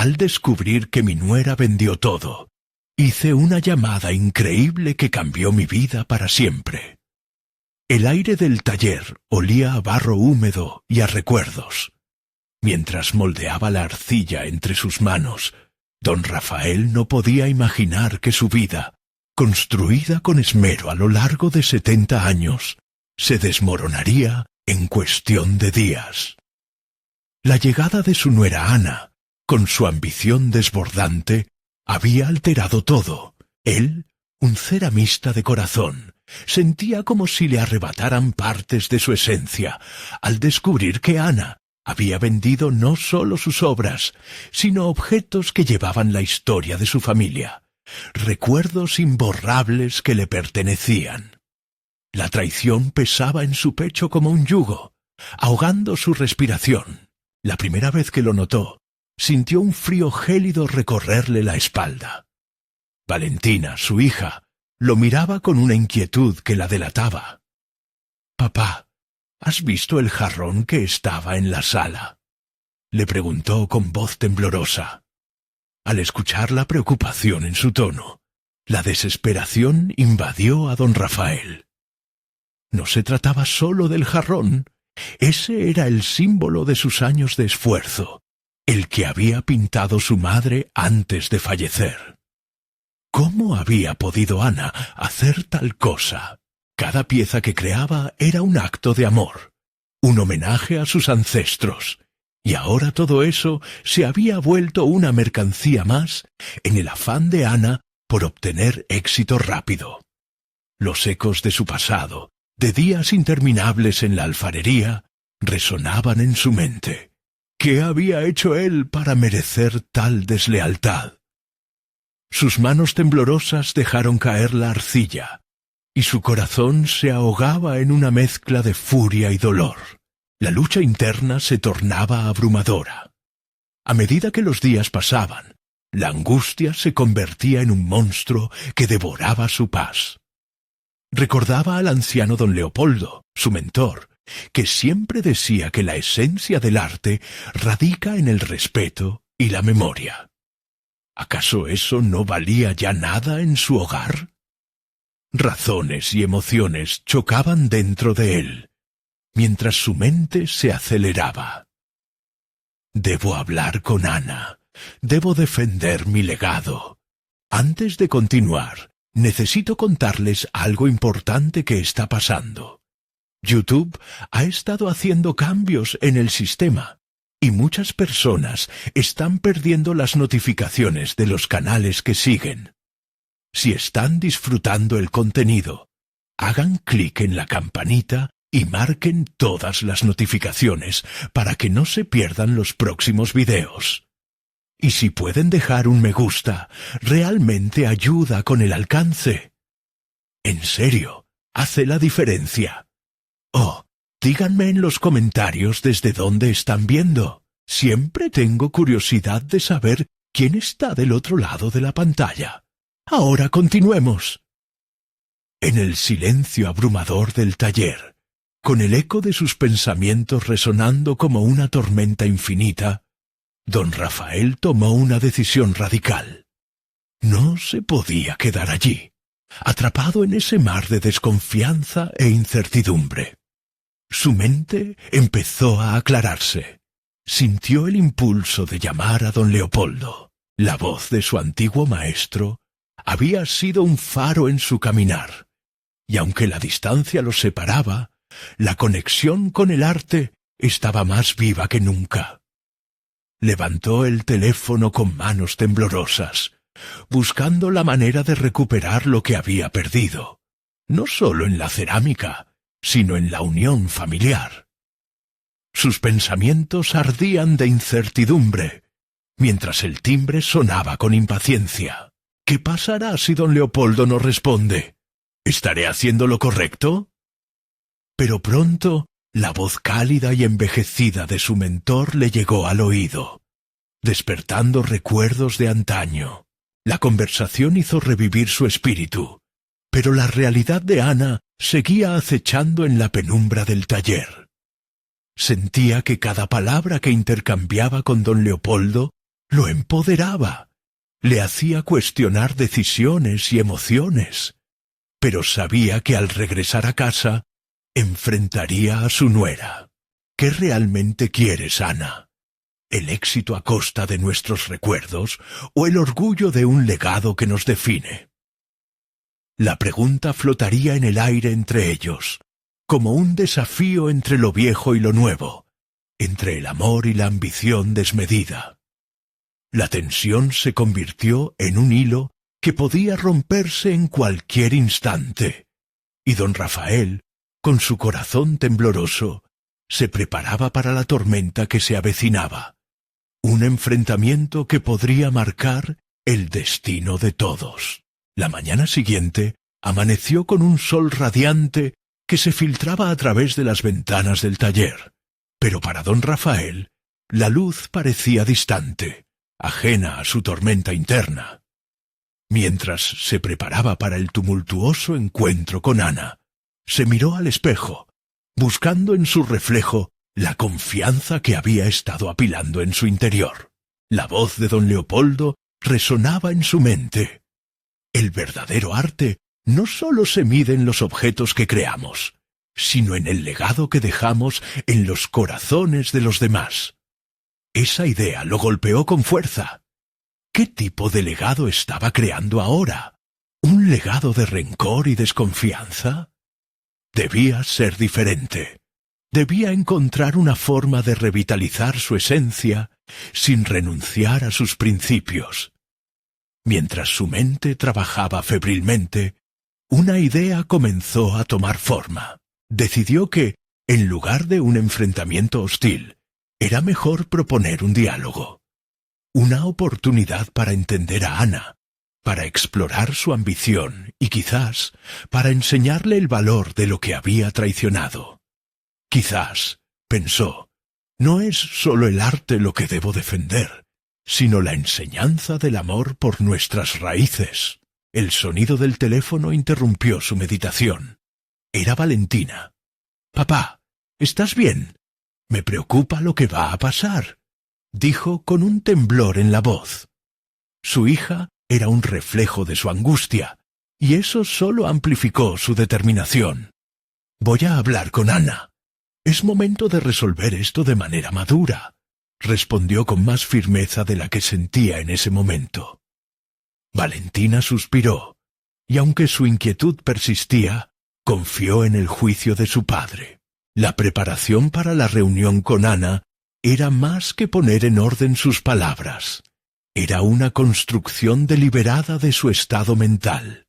al descubrir que mi nuera vendió todo. Hice una llamada increíble que cambió mi vida para siempre. El aire del taller olía a barro húmedo y a recuerdos. Mientras moldeaba la arcilla entre sus manos, don Rafael no podía imaginar que su vida, construida con esmero a lo largo de 70 años, se desmoronaría en cuestión de días. La llegada de su nuera Ana, con su ambición desbordante, había alterado todo. Él, un ceramista de corazón, sentía como si le arrebataran partes de su esencia al descubrir que Ana había vendido no solo sus obras, sino objetos que llevaban la historia de su familia, recuerdos imborrables que le pertenecían. La traición pesaba en su pecho como un yugo, ahogando su respiración. La primera vez que lo notó, sintió un frío gélido recorrerle la espalda. Valentina, su hija, lo miraba con una inquietud que la delataba. «Papá, ¿has visto el jarrón que estaba en la sala?», le preguntó con voz temblorosa. Al escuchar la preocupación en su tono, la desesperación invadió a don Rafael. No se trataba solo del jarrón, ese era el símbolo de sus años de esfuerzo, el que había pintado su madre antes de fallecer. ¿Cómo había podido Ana hacer tal cosa? Cada pieza que creaba era un acto de amor, un homenaje a sus ancestros, y ahora todo eso se había vuelto una mercancía más en el afán de Ana por obtener éxito rápido. Los ecos de su pasado, de días interminables en la alfarería, resonaban en su mente. ¿Qué había hecho él para merecer tal deslealtad? Sus manos temblorosas dejaron caer la arcilla, y su corazón se ahogaba en una mezcla de furia y dolor. La lucha interna se tornaba abrumadora. A medida que los días pasaban, la angustia se convertía en un monstruo que devoraba su paz. Recordaba al anciano don Leopoldo, su mentor, que siempre decía que la esencia del arte radica en el respeto y la memoria. ¿Acaso eso no valía ya nada en su hogar? Razones y emociones chocaban dentro de él, mientras su mente se aceleraba. Debo hablar con Ana, debo defender mi legado. Antes de continuar, necesito contarles algo importante que está pasando. YouTube ha estado haciendo cambios en el sistema, y muchas personas están perdiendo las notificaciones de los canales que siguen. Si están disfrutando el contenido, hagan clic en la campanita y marquen todas las notificaciones para que no se pierdan los próximos videos. Y si pueden dejar un me gusta, realmente ayuda con el alcance. En serio, hace la diferencia. Oh, díganme en los comentarios desde dónde están viendo. Siempre tengo curiosidad de saber quién está del otro lado de la pantalla. Ahora continuemos. En el silencio abrumador del taller, con el eco de sus pensamientos resonando como una tormenta infinita, don Rafael tomó una decisión radical. No se podía quedar allí, atrapado en ese mar de desconfianza e incertidumbre. Su mente empezó a aclararse. Sintió el impulso de llamar a don Leopoldo. La voz de su antiguo maestro había sido un faro en su caminar, y aunque la distancia los separaba, la conexión con el arte estaba más viva que nunca. Levantó el teléfono con manos temblorosas, buscando la manera de recuperar lo que había perdido, no solo en la cerámica, sino en la unión familiar. Sus pensamientos ardían de incertidumbre, mientras el timbre sonaba con impaciencia. ¿Qué pasará si don Leopoldo no responde? ¿Estaré haciendo lo correcto? Pero pronto, la voz cálida y envejecida de su mentor le llegó al oído, despertando recuerdos de antaño. La conversación hizo revivir su espíritu, pero la realidad de Ana seguía acechando en la penumbra del taller. Sentía que cada palabra que intercambiaba con don Leopoldo Lo empoderaba, le hacía cuestionar decisiones y emociones, pero sabía que al regresar a casa enfrentaría a su nuera. ¿Qué realmente quieres, Ana? ¿El éxito a costa de nuestros recuerdos o el orgullo de un legado que nos define? La pregunta flotaría en el aire entre ellos, como un desafío entre lo viejo y lo nuevo, entre el amor y la ambición desmedida. La tensión se convirtió en un hilo que podía romperse en cualquier instante, y don Rafael, con su corazón tembloroso, se preparaba para la tormenta que se avecinaba, un enfrentamiento que podría marcar el destino de todos. La mañana siguiente amaneció con un sol radiante que se filtraba a través de las ventanas del taller, pero para don Rafael la luz parecía distante, ajena a su tormenta interna. Mientras se preparaba para el tumultuoso encuentro con Ana, se miró al espejo, buscando en su reflejo la confianza que había estado apilando en su interior. La voz de don Leopoldo resonaba en su mente. El verdadero arte no solo se mide en los objetos que creamos, sino en el legado que dejamos en los corazones de los demás. Esa idea lo golpeó con fuerza. ¿Qué tipo de legado estaba creando ahora? ¿Un legado de rencor y desconfianza? Debía ser diferente. Debía encontrar una forma de revitalizar su esencia sin renunciar a sus principios. Mientras su mente trabajaba febrilmente, una idea comenzó a tomar forma. Decidió que, en lugar de un enfrentamiento hostil, era mejor proponer un diálogo. Una oportunidad para entender a Ana, para explorar su ambición y quizás para enseñarle el valor de lo que había traicionado. Quizás, pensó, no es solo el arte lo que debo defender, sino la enseñanza del amor por nuestras raíces. El sonido del teléfono interrumpió su meditación. Era Valentina. «Papá, ¿estás bien? Me preocupa lo que va a pasar», dijo con un temblor en la voz. Su hija era un reflejo de su angustia, y eso solo amplificó su determinación. «Voy a hablar con Ana. Es momento de resolver esto de manera madura», respondió con más firmeza de la que sentía en ese momento. Valentina suspiró, y aunque su inquietud persistía, confió en el juicio de su padre. La preparación para la reunión con Ana era más que poner en orden sus palabras. Era una construcción deliberada de su estado mental.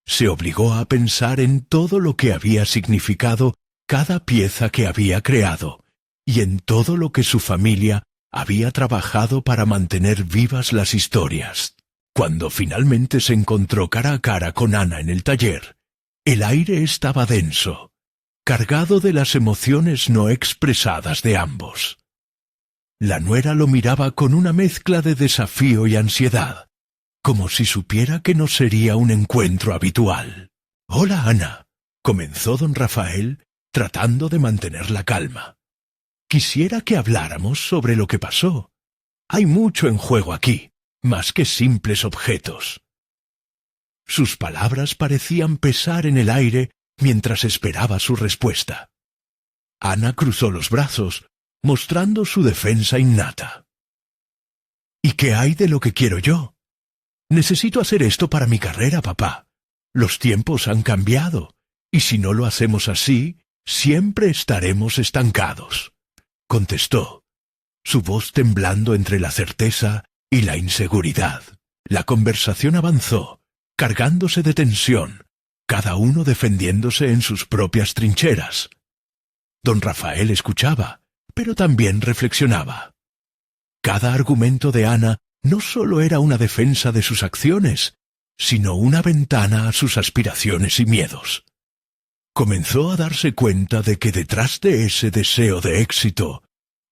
Se obligó a pensar en todo lo que había significado cada pieza que había creado, y en todo lo que su familia había trabajado para mantener vivas las historias. Cuando finalmente se encontró cara a cara con Ana en el taller, el aire estaba denso, cargado de las emociones no expresadas de ambos. La nuera lo miraba con una mezcla de desafío y ansiedad, como si supiera que no sería un encuentro habitual. «Hola, Ana», comenzó don Rafael, tratando de mantener la calma. «Quisiera que habláramos sobre lo que pasó. Hay mucho en juego aquí, más que simples objetos». Sus palabras parecían pesar en el aire mientras esperaba su respuesta. Ana cruzó los brazos, mostrando su defensa innata. «¿Y qué hay de lo que quiero yo? Necesito hacer esto para mi carrera, papá. Los tiempos han cambiado, y si no lo hacemos así, siempre estaremos estancados», contestó, su voz temblando entre la certeza y la inseguridad. La conversación avanzó, cargándose de tensión, cada uno defendiéndose en sus propias trincheras. Don Rafael escuchaba, pero también reflexionaba. Cada argumento de Ana no solo era una defensa de sus acciones, sino una ventana a sus aspiraciones y miedos. Comenzó a darse cuenta de que detrás de ese deseo de éxito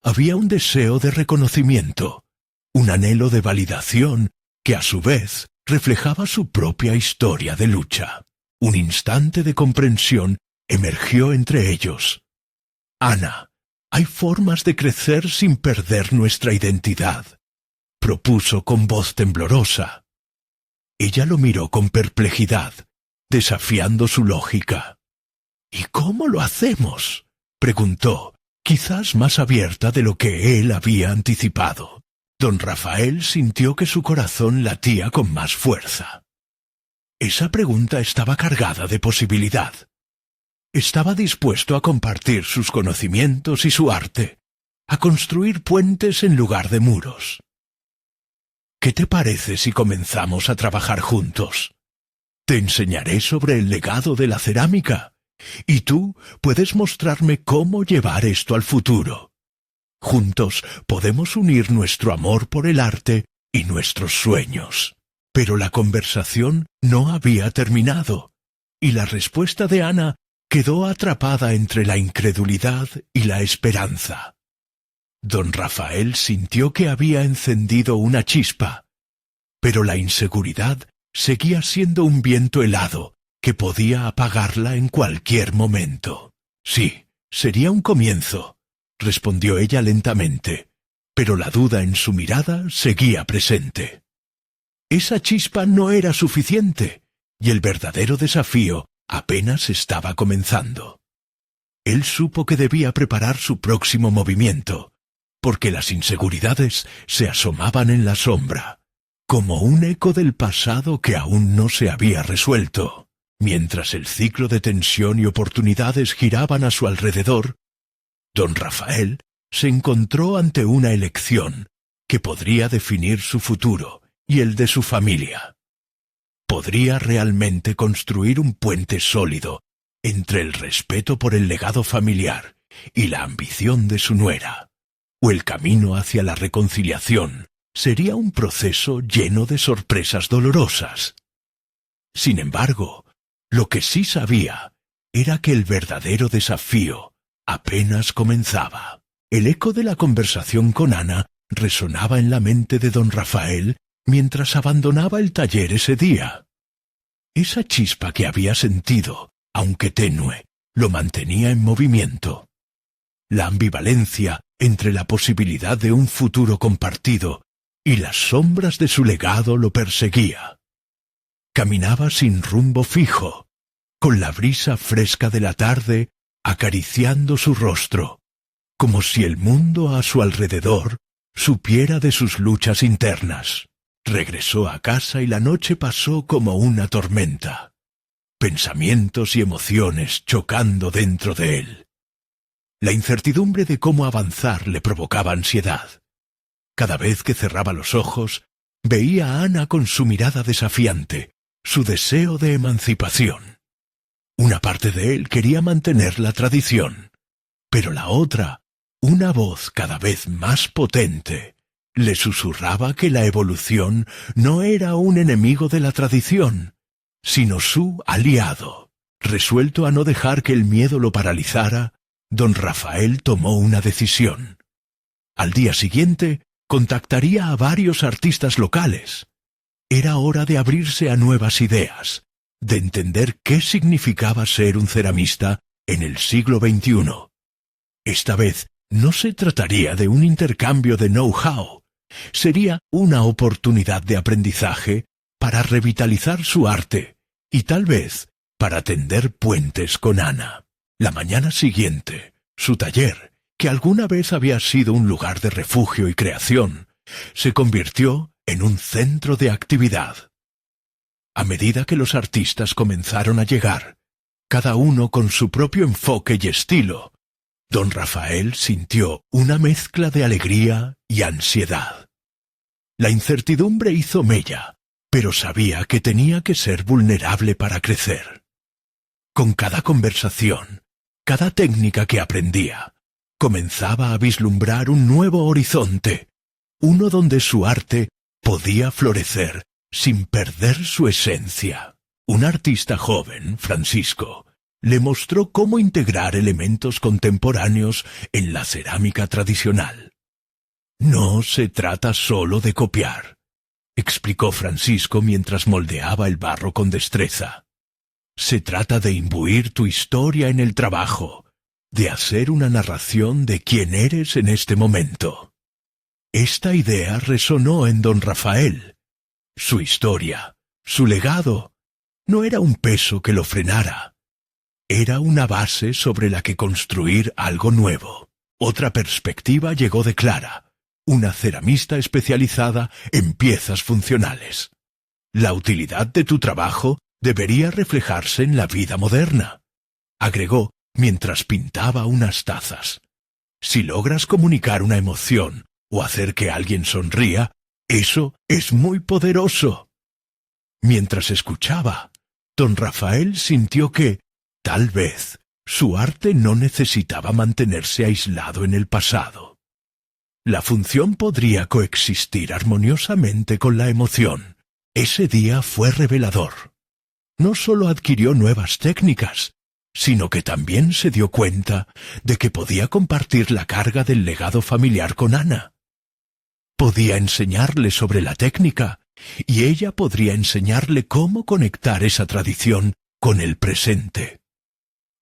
había un deseo de reconocimiento, un anhelo de validación que a su vez reflejaba su propia historia de lucha. Un instante de comprensión emergió entre ellos. «Ana, hay formas de crecer sin perder nuestra identidad. propuso con voz temblorosa. Ella lo miró con perplejidad, desafiando su lógica. «¿Y cómo lo hacemos?», preguntó, quizás más abierta de lo que él había anticipado. Don Rafael sintió que su corazón latía con más fuerza. Esa pregunta estaba cargada de posibilidad. Estaba dispuesto a compartir sus conocimientos y su arte, a construir puentes en lugar de muros. «¿Qué te parece si comenzamos a trabajar juntos? Te enseñaré sobre el legado de la cerámica, y tú puedes mostrarme cómo llevar esto al futuro. Juntos podemos unir nuestro amor por el arte y nuestros sueños». Pero la conversación no había terminado, y la respuesta de Ana quedó atrapada entre la incredulidad y la esperanza. Don Rafael sintió que había encendido una chispa, pero la inseguridad seguía siendo un viento helado que podía apagarla en cualquier momento. «Sí, sería un comienzo», respondió ella lentamente, pero la duda en su mirada seguía presente. Esa chispa no era suficiente, y el verdadero desafío apenas estaba comenzando. Él supo que debía preparar su próximo movimiento, porque las inseguridades se asomaban en la sombra, como un eco del pasado que aún no se había resuelto. Mientras el ciclo de tensión y oportunidades giraban a su alrededor, don Rafael se encontró ante una elección que podría definir su futuro y el de su familia. Podría realmente construir un puente sólido entre el respeto por el legado familiar y la ambición de su nuera, o el camino hacia la reconciliación sería un proceso lleno de sorpresas dolorosas. Sin embargo, lo que sí sabía era que el verdadero desafío apenas comenzaba. El eco de la conversación con Ana resonaba en la mente de don Rafael mientras abandonaba el taller ese día. Esa chispa que había sentido, aunque tenue, lo mantenía en movimiento. La ambivalencia entre la posibilidad de un futuro compartido y las sombras de su legado lo perseguía. Caminaba sin rumbo fijo, con la brisa fresca de la tarde acariciando su rostro, como si el mundo a su alrededor supiera de sus luchas internas. Regresó a casa y la noche pasó como una tormenta, pensamientos y emociones chocando dentro de él. La incertidumbre de cómo avanzar le provocaba ansiedad. Cada vez que cerraba los ojos, veía a Ana con su mirada desafiante, su deseo de emancipación. Una parte de él quería mantener la tradición, pero la otra, una voz cada vez más potente, le susurraba que la evolución no era un enemigo de la tradición, sino su aliado. Resuelto a no dejar que el miedo lo paralizara, don Rafael tomó una decisión. Al día siguiente, contactaría a varios artistas locales. Era hora de abrirse a nuevas ideas, de entender qué significaba ser un ceramista en el siglo XXI. Esta vez no se trataría de un intercambio de know-how, sería una oportunidad de aprendizaje para revitalizar su arte y tal vez para tender puentes con Ana. La mañana siguiente, su taller, que alguna vez había sido un lugar de refugio y creación, se convirtió en un centro de actividad. A medida que los artistas comenzaron a llegar, cada uno con su propio enfoque y estilo, don Rafael sintió una mezcla de alegría y ansiedad. La incertidumbre hizo mella, pero sabía que tenía que ser vulnerable para crecer. Con cada conversación, cada técnica que aprendía, comenzaba a vislumbrar un nuevo horizonte, uno donde su arte podía florecer sin perder su esencia. Un artista joven, Francisco, le mostró cómo integrar elementos contemporáneos en la cerámica tradicional. «No se trata solo de copiar», explicó Francisco mientras moldeaba el barro con destreza. «Se trata de imbuir tu historia en el trabajo, de hacer una narración de quién eres en este momento». Esta idea resonó en don Rafael. Su historia, su legado, no era un peso que lo frenara. Era una base sobre la que construir algo nuevo. Otra perspectiva llegó de Clara, una ceramista especializada en piezas funcionales. La utilidad de tu trabajo debería reflejarse en la vida moderna, agregó mientras pintaba unas tazas. Si logras comunicar una emoción o hacer que alguien sonría, eso es muy poderoso. Mientras escuchaba, don Rafael sintió que, tal vez, su arte no necesitaba mantenerse aislado en el pasado. La función podría coexistir armoniosamente con la emoción. Ese día fue revelador. No solo adquirió nuevas técnicas, sino que también se dio cuenta de que podía compartir la carga del legado familiar con Ana. Podía enseñarle sobre la técnica, y ella podría enseñarle cómo conectar esa tradición con el presente.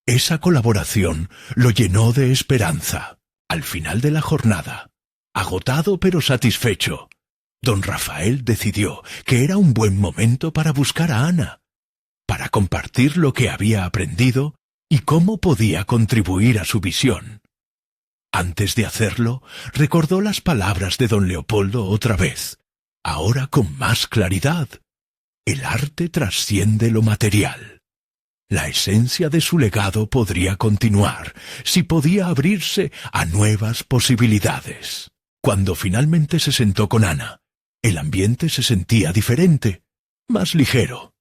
Esa colaboración lo llenó de esperanza. Al final de la jornada, agotado pero satisfecho, don Rafael decidió que era un buen momento para buscar a Ana, para compartir lo que había aprendido y cómo podía contribuir a su visión. Antes de hacerlo, recordó las palabras de don Leopoldo otra vez, ahora con más claridad. El arte trasciende lo material. La esencia de su legado podría continuar si podía abrirse a nuevas posibilidades. Cuando finalmente se sentó con Ana, el ambiente se sentía diferente, más ligero.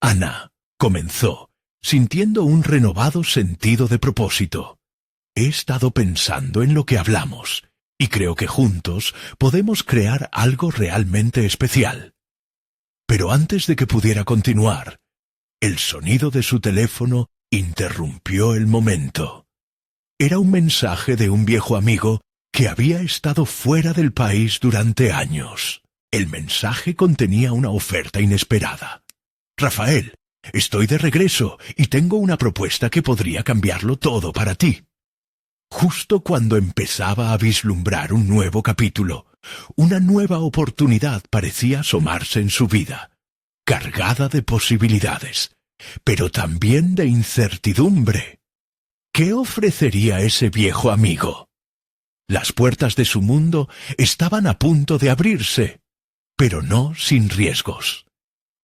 Ana comenzó, sintiendo un renovado sentido de propósito. He estado pensando en lo que hablamos, y creo que juntos podemos crear algo realmente especial. Pero antes de que pudiera continuar, el sonido de su teléfono interrumpió el momento. Era un mensaje de un viejo amigo que había estado fuera del país durante años. El mensaje contenía una oferta inesperada. Rafael, estoy de regreso y tengo una propuesta que podría cambiarlo todo para ti. Justo cuando empezaba a vislumbrar un nuevo capítulo, una nueva oportunidad parecía asomarse en su vida, cargada de posibilidades, pero también de incertidumbre. ¿Qué ofrecería ese viejo amigo? Las puertas de su mundo estaban a punto de abrirse, pero no sin riesgos.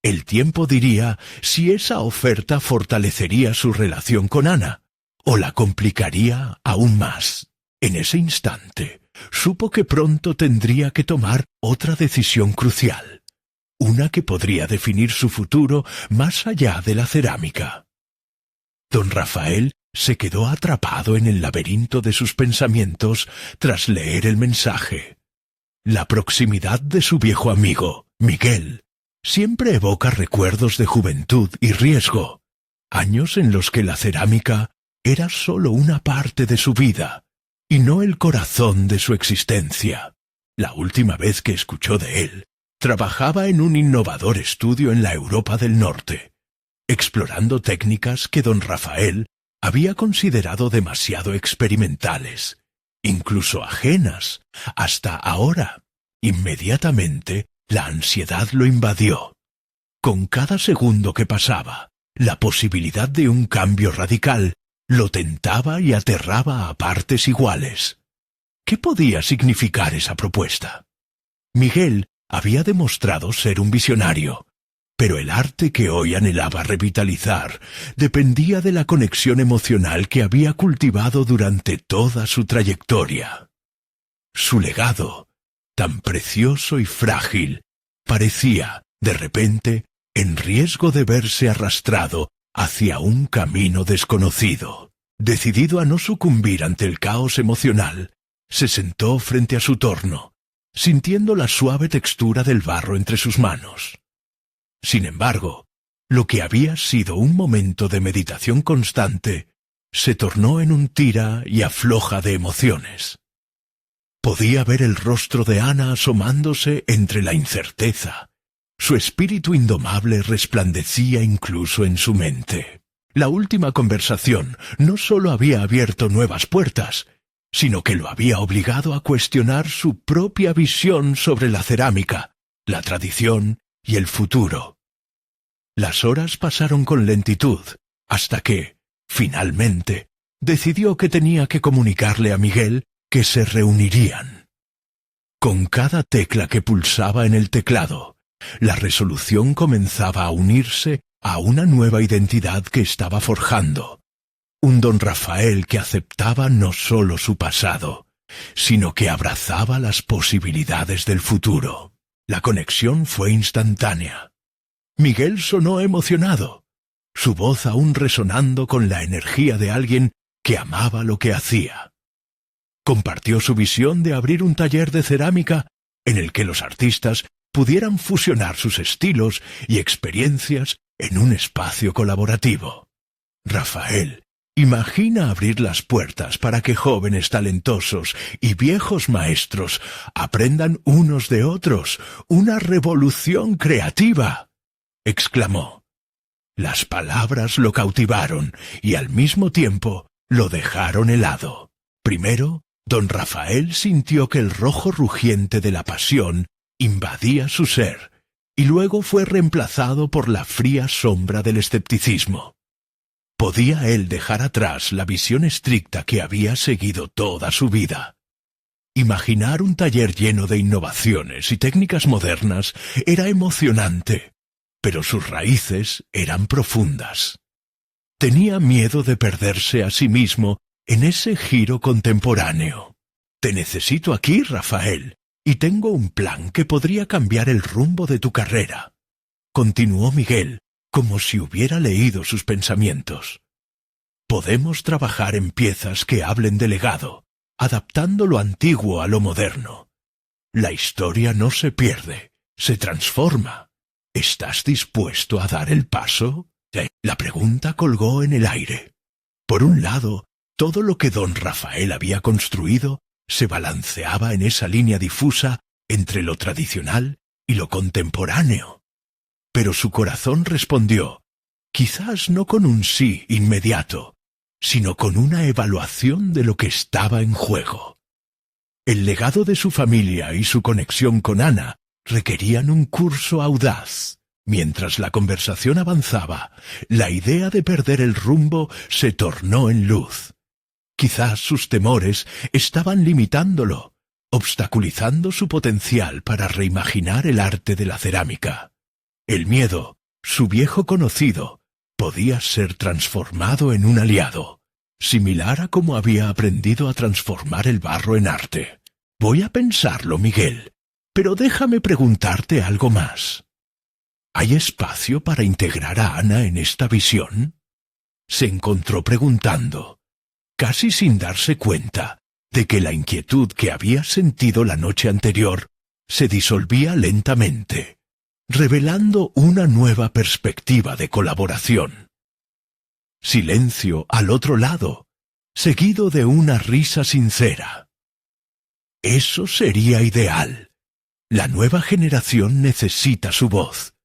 El tiempo diría si esa oferta fortalecería su relación con Ana, o la complicaría aún más. En ese instante, supo que pronto tendría que tomar otra decisión crucial, una que podría definir su futuro más allá de la cerámica. Don Rafael se quedó atrapado en el laberinto de sus pensamientos tras leer el mensaje. La proximidad de su viejo amigo, Miguel, siempre evoca recuerdos de juventud y riesgo, años en los que la cerámica era solo una parte de su vida, y no el corazón de su existencia. La última vez que escuchó de él, trabajaba en un innovador estudio en la Europa del Norte, explorando técnicas que don Rafael había considerado demasiado experimentales, incluso ajenas, hasta ahora. Inmediatamente, la ansiedad lo invadió. Con cada segundo que pasaba, la posibilidad de un cambio radical lo tentaba y aterraba a partes iguales. ¿Qué podía significar esa propuesta? Miguel había demostrado ser un visionario, pero el arte que hoy anhelaba revitalizar dependía de la conexión emocional que había cultivado durante toda su trayectoria. Su legado, tan precioso y frágil, parecía, de repente, en riesgo de verse arrastrado hacia un camino desconocido. Decidido a no sucumbir ante el caos emocional, se sentó frente a su torno, sintiendo la suave textura del barro entre sus manos. Sin embargo, lo que había sido un momento de meditación constante se tornó en un tira y afloja de emociones. Podía ver el rostro de Ana asomándose entre la incerteza. Su espíritu indomable resplandecía incluso en su mente. La última conversación no solo había abierto nuevas puertas, sino que lo había obligado a cuestionar su propia visión sobre la cerámica, la tradición y el futuro. Las horas pasaron con lentitud, hasta que, finalmente, decidió que tenía que comunicarle a Miguel que se reunirían. Con cada tecla que pulsaba en el teclado, la resolución comenzaba a unirse a una nueva identidad que estaba forjando. Un don Rafael que aceptaba no solo su pasado, sino que abrazaba las posibilidades del futuro. La conexión fue instantánea. Miguel sonó emocionado, su voz aún resonando con la energía de alguien que amaba lo que hacía. Compartió su visión de abrir un taller de cerámica en el que los artistas pudieran fusionar sus estilos y experiencias en un espacio colaborativo. Rafael, imagina abrir las puertas para que jóvenes talentosos y viejos maestros aprendan unos de otros, una revolución creativa, exclamó. Las palabras lo cautivaron y al mismo tiempo lo dejaron helado. Primero, don Rafael sintió que el rojo rugiente de la pasión invadía su ser, y luego fue reemplazado por la fría sombra del escepticismo. ¿Podía él dejar atrás la visión estricta que había seguido toda su vida? Imaginar un taller lleno de innovaciones y técnicas modernas era emocionante, pero sus raíces eran profundas. Tenía miedo de perderse a sí mismo en ese giro contemporáneo. Te necesito aquí, Rafael, y tengo un plan que podría cambiar el rumbo de tu carrera, continuó Miguel, como si hubiera leído sus pensamientos. Podemos trabajar en piezas que hablen de legado, adaptando lo antiguo a lo moderno. La historia no se pierde, se transforma. ¿Estás dispuesto a dar el paso? La pregunta colgó en el aire. Por un lado, todo lo que don Rafael había construido se balanceaba en esa línea difusa entre lo tradicional y lo contemporáneo. Pero su corazón respondió, quizás no con un sí inmediato, sino con una evaluación de lo que estaba en juego. El legado de su familia y su conexión con Ana requerían un curso audaz. Mientras la conversación avanzaba, la idea de perder el rumbo se tornó en luz. Quizás sus temores estaban limitándolo, obstaculizando su potencial para reimaginar el arte de la cerámica. El miedo, su viejo conocido, podía ser transformado en un aliado, similar a cómo había aprendido a transformar el barro en arte. Voy a pensarlo, Miguel, pero déjame preguntarte algo más. ¿Hay espacio para integrar a Ana en esta visión? Se encontró preguntando, casi sin darse cuenta de que la inquietud que había sentido la noche anterior se disolvía lentamente, revelando una nueva perspectiva de colaboración. Silencio al otro lado, seguido de una risa sincera. Eso sería ideal. La nueva generación necesita su voz.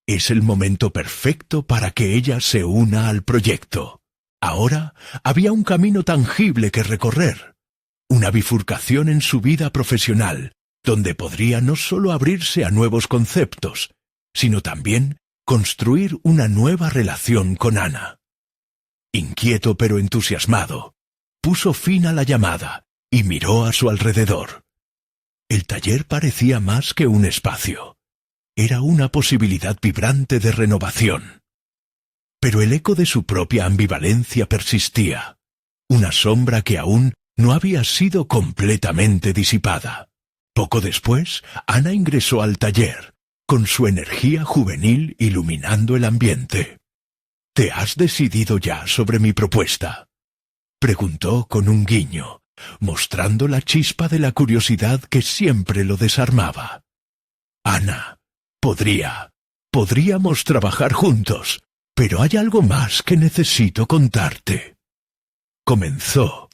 Es el momento perfecto para que ella se una al proyecto. Ahora había un camino tangible que recorrer, una bifurcación en su vida profesional, donde podría no solo abrirse a nuevos conceptos, sino también construir una nueva relación con Ana. Inquieto pero entusiasmado, puso fin a la llamada y miró a su alrededor. El taller parecía más que un espacio. Era una posibilidad vibrante de renovación. Pero el eco de su propia ambivalencia persistía, una sombra que aún no había sido completamente disipada. Poco después, Ana ingresó al taller, con su energía juvenil iluminando el ambiente. ¿Te has decidido ya sobre mi propuesta?, preguntó con un guiño, mostrando la chispa de la curiosidad que siempre lo desarmaba. Ana, podríamos trabajar juntos, pero hay algo más que necesito contarte. Comenzó,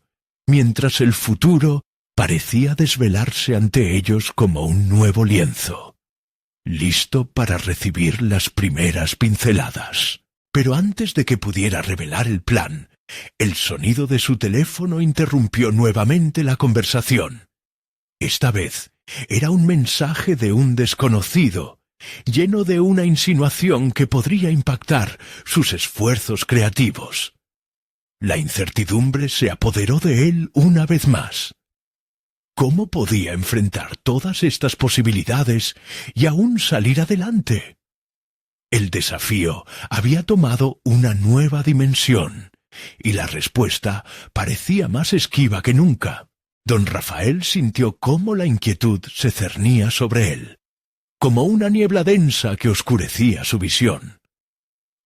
mientras el futuro parecía desvelarse ante ellos como un nuevo lienzo, listo para recibir las primeras pinceladas. Pero antes de que pudiera revelar el plan, el sonido de su teléfono interrumpió nuevamente la conversación. Esta vez era un mensaje de un desconocido, lleno de una insinuación que podría impactar sus esfuerzos creativos. La incertidumbre se apoderó de él una vez más. ¿Cómo podía enfrentar todas estas posibilidades y aún salir adelante? El desafío había tomado una nueva dimensión, y la respuesta parecía más esquiva que nunca. Don Rafael sintió cómo la inquietud se cernía sobre él, como una niebla densa que oscurecía su visión.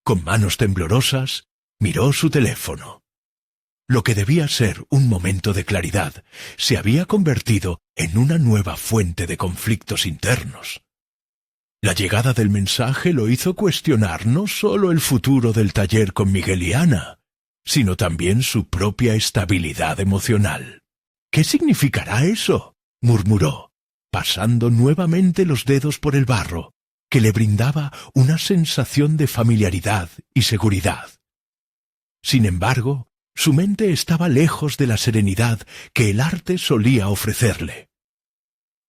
Con manos temblorosas, miró su teléfono. Lo que debía ser un momento de claridad se había convertido en una nueva fuente de conflictos internos. La llegada del mensaje lo hizo cuestionar no solo el futuro del taller con Miguel y Ana, sino también su propia estabilidad emocional. «¿Qué significará eso?», murmuró, pasando nuevamente los dedos por el barro, que le brindaba una sensación de familiaridad y seguridad. Sin embargo, su mente estaba lejos de la serenidad que el arte solía ofrecerle.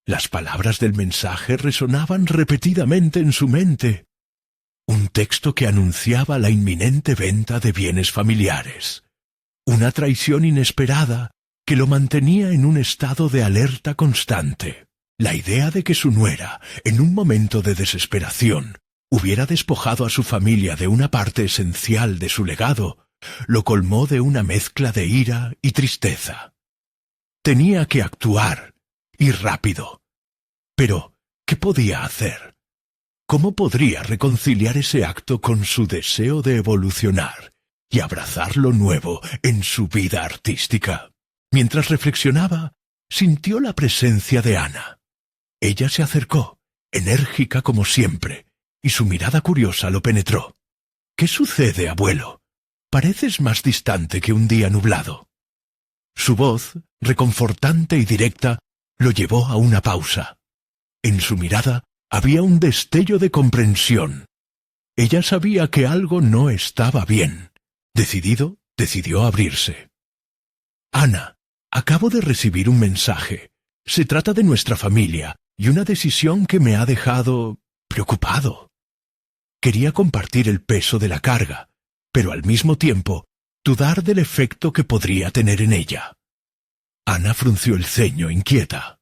Las palabras del mensaje resonaban repetidamente en su mente. Un texto que anunciaba la inminente venta de bienes familiares. Una traición inesperada que lo mantenía en un estado de alerta constante. La idea de que su nuera, en un momento de desesperación, hubiera despojado a su familia de una parte esencial de su legado, lo colmó de una mezcla de ira y tristeza. Tenía que actuar, y rápido. Pero, ¿qué podía hacer? ¿Cómo podría reconciliar ese acto con su deseo de evolucionar y abrazar lo nuevo en su vida artística? Mientras reflexionaba, sintió la presencia de Ana. Ella se acercó, enérgica como siempre, y su mirada curiosa lo penetró. «¿Qué sucede, abuelo? Pareces más distante que un día nublado». Su voz, reconfortante y directa, lo llevó a una pausa. En su mirada había un destello de comprensión. Ella sabía que algo no estaba bien. Decidió abrirse. «Ana, acabo de recibir un mensaje. Se trata de nuestra familia y una decisión que me ha dejado preocupado. Quería compartir el peso de la carga, pero al mismo tiempo dudar del efecto que podría tener en ella». Ana frunció el ceño, inquieta.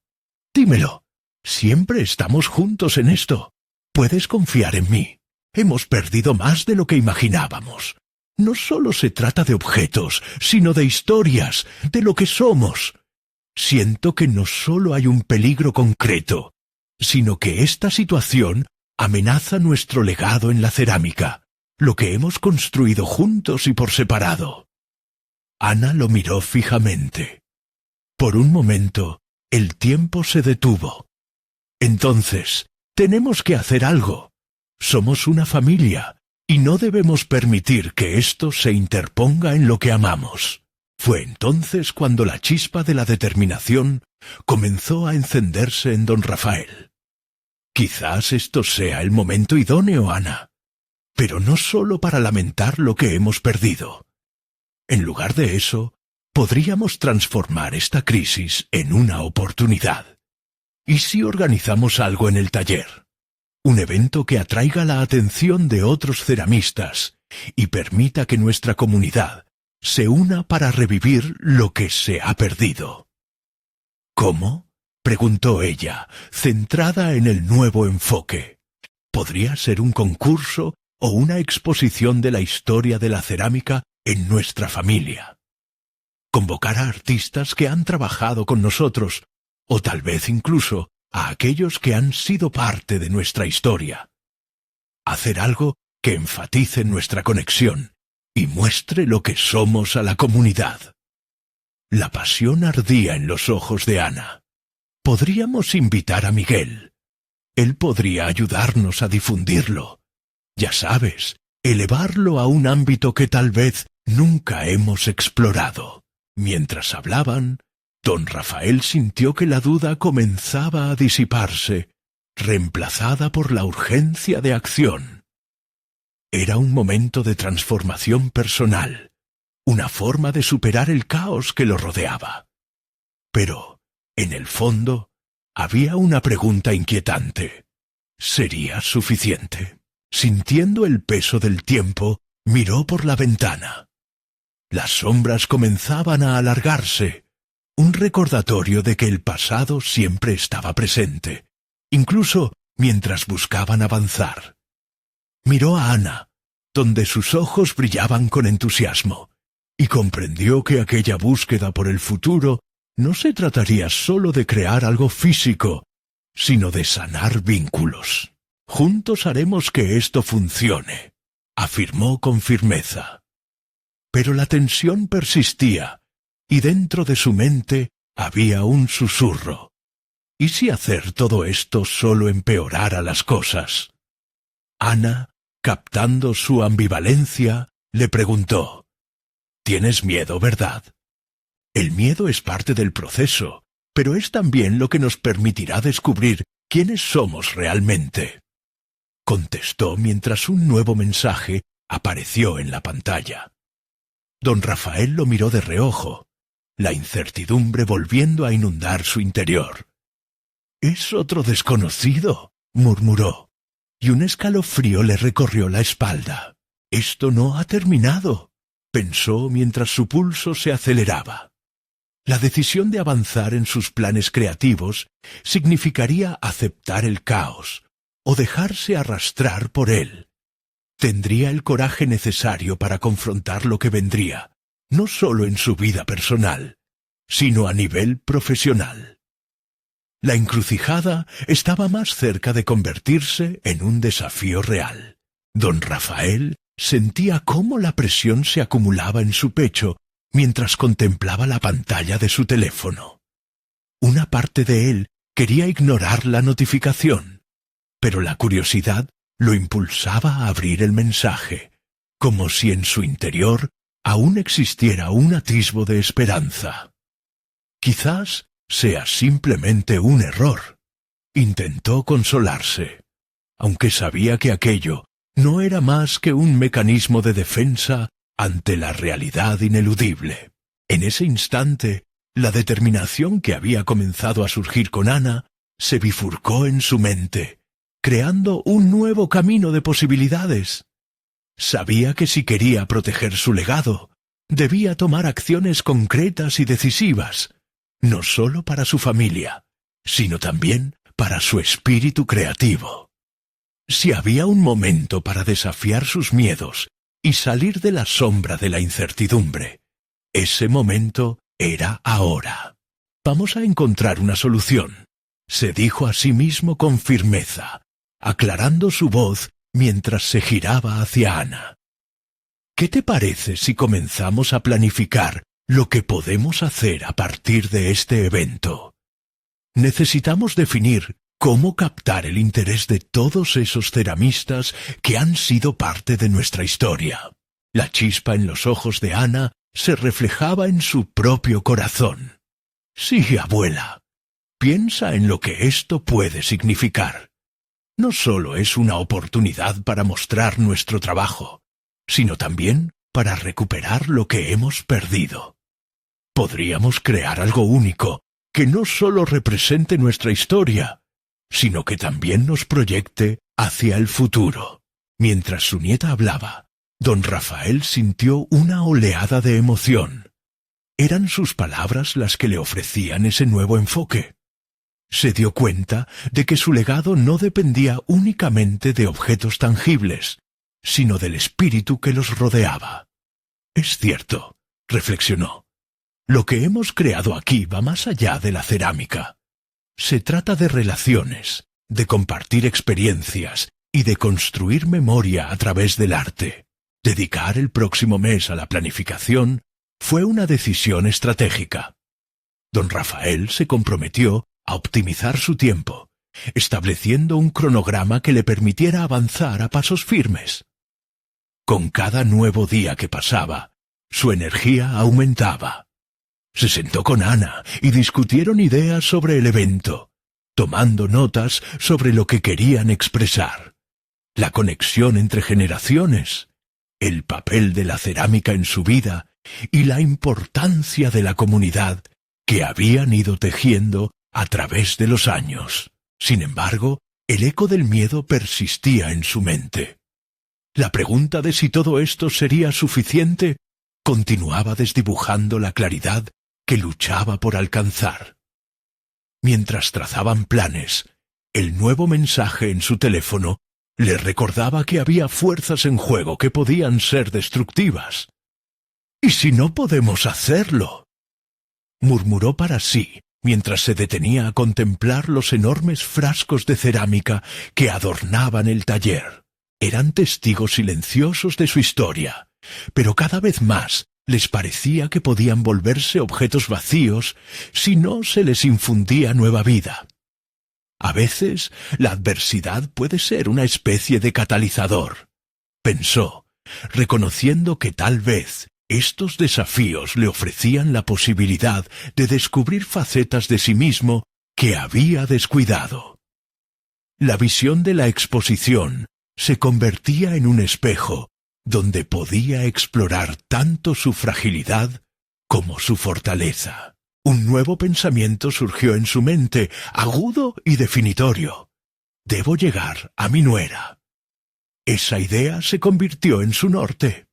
«Dímelo. Siempre estamos juntos en esto. Puedes confiar en mí. Hemos perdido más de lo que imaginábamos. No solo se trata de objetos, sino de historias, de lo que somos. Siento que no solo hay un peligro concreto, sino que esta situación amenaza nuestro legado en la cerámica, lo que hemos construido juntos y por separado». Ana lo miró fijamente. Por un momento, el tiempo se detuvo. «Entonces, tenemos que hacer algo. Somos una familia, y no debemos permitir que esto se interponga en lo que amamos». Fue entonces cuando la chispa de la determinación comenzó a encenderse en don Rafael. «Quizás esto sea el momento idóneo, Ana, pero no solo para lamentar lo que hemos perdido. En lugar de eso, podríamos transformar esta crisis en una oportunidad. ¿Y si organizamos algo en el taller? Un evento que atraiga la atención de otros ceramistas y permita que nuestra comunidad se una para revivir lo que se ha perdido». «¿Cómo?», preguntó ella, centrada en el nuevo enfoque. «¿Podría ser un concurso o una exposición de la historia de la cerámica en nuestra familia? Convocar a artistas que han trabajado con nosotros, o tal vez incluso a aquellos que han sido parte de nuestra historia. Hacer algo que enfatice nuestra conexión y muestre lo que somos a la comunidad». La pasión ardía en los ojos de Ana. «Podríamos invitar a Miguel. Él podría ayudarnos a difundirlo. Ya sabes, elevarlo a un ámbito que tal vez nunca hemos explorado». Mientras hablaban, don Rafael sintió que la duda comenzaba a disiparse, reemplazada por la urgencia de acción. Era un momento de transformación personal, una forma de superar el caos que lo rodeaba. Pero, en el fondo, había una pregunta inquietante. ¿Sería suficiente? Sintiendo el peso del tiempo, miró por la ventana. Las sombras comenzaban a alargarse, un recordatorio de que el pasado siempre estaba presente, incluso mientras buscaban avanzar. Miró a Ana, donde sus ojos brillaban con entusiasmo, y comprendió que aquella búsqueda por el futuro no se trataría solo de crear algo físico, sino de sanar vínculos. «Juntos haremos que esto funcione», afirmó con firmeza. Pero la tensión persistía, y dentro de su mente había un susurro. ¿Y si hacer todo esto solo empeorara las cosas? Ana, captando su ambivalencia, le preguntó: «¿Tienes miedo, verdad?» El miedo es parte del proceso, pero es también lo que nos permitirá descubrir quiénes somos realmente. Contestó mientras un nuevo mensaje apareció en la pantalla. Don Rafael lo miró de reojo, la incertidumbre volviendo a inundar su interior. «Es otro desconocido», murmuró, y un escalofrío le recorrió la espalda. «Esto no ha terminado», pensó mientras su pulso se aceleraba. La decisión de avanzar en sus planes creativos significaría aceptar el caos o dejarse arrastrar por él. Tendría el coraje necesario para confrontar lo que vendría, no solo en su vida personal, sino a nivel profesional. La encrucijada estaba más cerca de convertirse en un desafío real. Don Rafael sentía cómo la presión se acumulaba en su pecho mientras contemplaba la pantalla de su teléfono. Una parte de él quería ignorar la notificación, pero la curiosidad lo impulsaba a abrir el mensaje, como si en su interior aún existiera un atisbo de esperanza. Quizás sea simplemente un error. Intentó consolarse, aunque sabía que aquello no era más que un mecanismo de defensa ante la realidad ineludible. En ese instante, la determinación que había comenzado a surgir con Ana se bifurcó en su mente, creando un nuevo camino de posibilidades. Sabía que si quería proteger su legado, debía tomar acciones concretas y decisivas, no solo para su familia, sino también para su espíritu creativo. Si había un momento para desafiar sus miedos y salir de la sombra de la incertidumbre, ese momento era ahora. «Vamos a encontrar una solución», se dijo a sí mismo con firmeza, aclarando su voz mientras se giraba hacia Ana. «¿Qué te parece si comenzamos a planificar lo que podemos hacer a partir de este evento? Necesitamos definir cómo captar el interés de todos esos ceramistas que han sido parte de nuestra historia». La chispa en los ojos de Ana se reflejaba en su propio corazón. «Sí, abuela. Piensa en lo que esto puede significar. No solo es una oportunidad para mostrar nuestro trabajo, sino también para recuperar lo que hemos perdido. Podríamos crear algo único que no solo represente nuestra historia, sino que también nos proyecte hacia el futuro». Mientras su nieta hablaba, don Rafael sintió una oleada de emoción. Eran sus palabras las que le ofrecían ese nuevo enfoque. Se dio cuenta de que su legado no dependía únicamente de objetos tangibles, sino del espíritu que los rodeaba. «Es cierto», reflexionó, «lo que hemos creado aquí va más allá de la cerámica. Se trata de relaciones, de compartir experiencias y de construir memoria a través del arte». Dedicar el próximo mes a la planificación fue una decisión estratégica. Don Rafael se comprometió a optimizar su tiempo, estableciendo un cronograma que le permitiera avanzar a pasos firmes. Con cada nuevo día que pasaba, su energía aumentaba. Se sentó con Ana y discutieron ideas sobre el evento, tomando notas sobre lo que querían expresar. La conexión entre generaciones, el papel de la cerámica en su vida y la importancia de la comunidad que habían ido tejiendo a través de los años. Sin embargo, el eco del miedo persistía en su mente. La pregunta de si todo esto sería suficiente continuaba desdibujando la claridad que luchaba por alcanzar. Mientras trazaban planes, el nuevo mensaje en su teléfono le recordaba que había fuerzas en juego que podían ser destructivas. «¿Y si no podemos hacerlo?», murmuró para sí, mientras se detenía a contemplar los enormes frascos de cerámica que adornaban el taller. Eran testigos silenciosos de su historia, pero cada vez más les parecía que podían volverse objetos vacíos si no se les infundía nueva vida. A veces la adversidad puede ser una especie de catalizador, pensó, reconociendo que tal vez estos desafíos le ofrecían la posibilidad de descubrir facetas de sí mismo que había descuidado. La visión de la exposición se convertía en un espejo donde podía explorar tanto su fragilidad como su fortaleza. Un nuevo pensamiento surgió en su mente, agudo y definitorio. «Debo llegar a mi nuera». Esa idea se convirtió en su norte.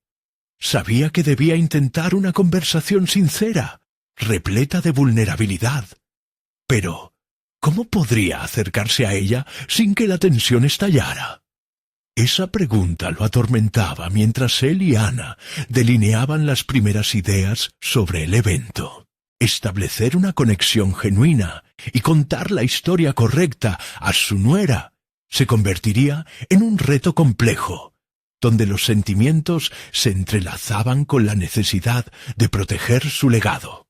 Sabía que debía intentar una conversación sincera, repleta de vulnerabilidad. Pero, ¿cómo podría acercarse a ella sin que la tensión estallara? Esa pregunta lo atormentaba mientras él y Ana delineaban las primeras ideas sobre el evento. Establecer una conexión genuina y contar la historia correcta a su nuera se convertiría en un reto complejo, donde los sentimientos se entrelazaban con la necesidad de proteger su legado.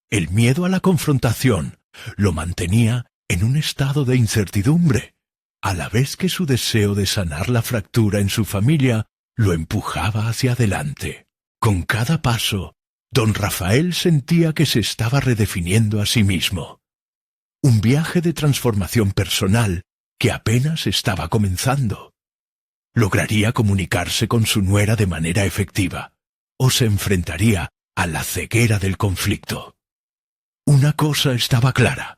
El miedo a la confrontación lo mantenía en un estado de incertidumbre, a la vez que su deseo de sanar la fractura en su familia lo empujaba hacia adelante. Con cada paso, don Rafael sentía que se estaba redefiniendo a sí mismo. Un viaje de transformación personal que apenas estaba comenzando. ¿Lograría comunicarse con su nuera de manera efectiva o se enfrentaría a la ceguera del conflicto? Una cosa estaba clara.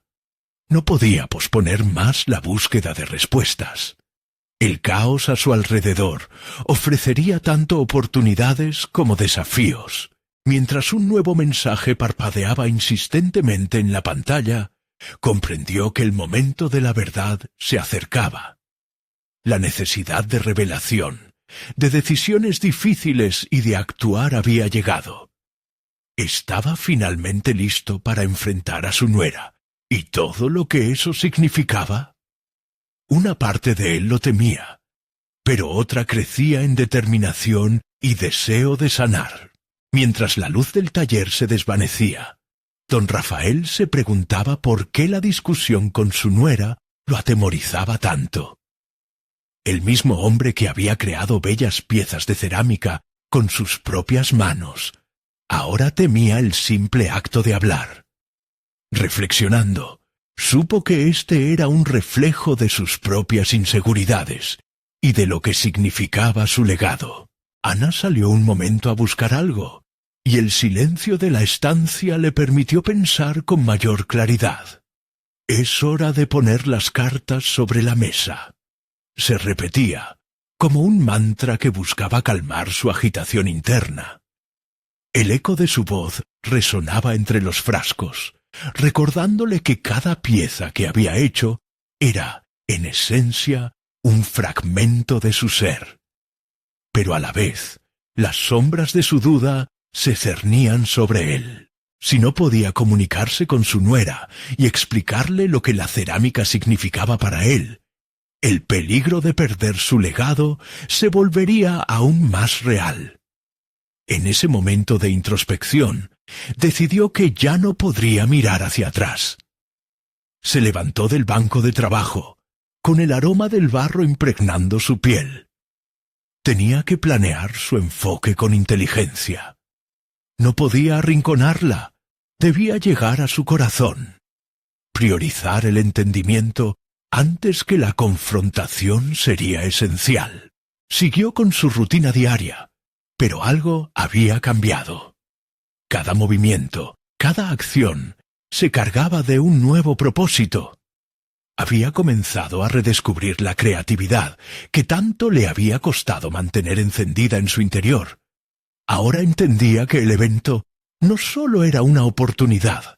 No podía posponer más la búsqueda de respuestas. El caos a su alrededor ofrecería tanto oportunidades como desafíos. Mientras un nuevo mensaje parpadeaba insistentemente en la pantalla, comprendió que el momento de la verdad se acercaba. La necesidad de revelación, de decisiones difíciles y de actuar había llegado. Estaba finalmente listo para enfrentar a su nuera, y todo lo que eso significaba. Una parte de él lo temía, pero otra crecía en determinación y deseo de sanar. Mientras la luz del taller se desvanecía, don Rafael se preguntaba por qué la discusión con su nuera lo atemorizaba tanto. El mismo hombre que había creado bellas piezas de cerámica con sus propias manos, ahora temía el simple acto de hablar. Reflexionando, supo que este era un reflejo de sus propias inseguridades y de lo que significaba su legado. Ana salió un momento a buscar algo, y el silencio de la estancia le permitió pensar con mayor claridad. «Es hora de poner las cartas sobre la mesa», se repetía, como un mantra que buscaba calmar su agitación interna. El eco de su voz resonaba entre los frascos, recordándole que cada pieza que había hecho era, en esencia, un fragmento de su ser. Pero a la vez, las sombras de su duda se cernían sobre él. Si no podía comunicarse con su nuera y explicarle lo que la cerámica significaba para él, el peligro de perder su legado se volvería aún más real. En ese momento de introspección, decidió que ya no podría mirar hacia atrás. Se levantó del banco de trabajo, con el aroma del barro impregnando su piel. Tenía que planear su enfoque con inteligencia. No podía arrinconarla, debía llegar a su corazón. Priorizar el entendimiento antes que la confrontación sería esencial. Siguió con su rutina diaria, Pero algo había cambiado. Cada movimiento, cada acción, se cargaba de un nuevo propósito. Había comenzado a redescubrir la creatividad que tanto le había costado mantener encendida en su interior. Ahora entendía que el evento no solo era una oportunidad,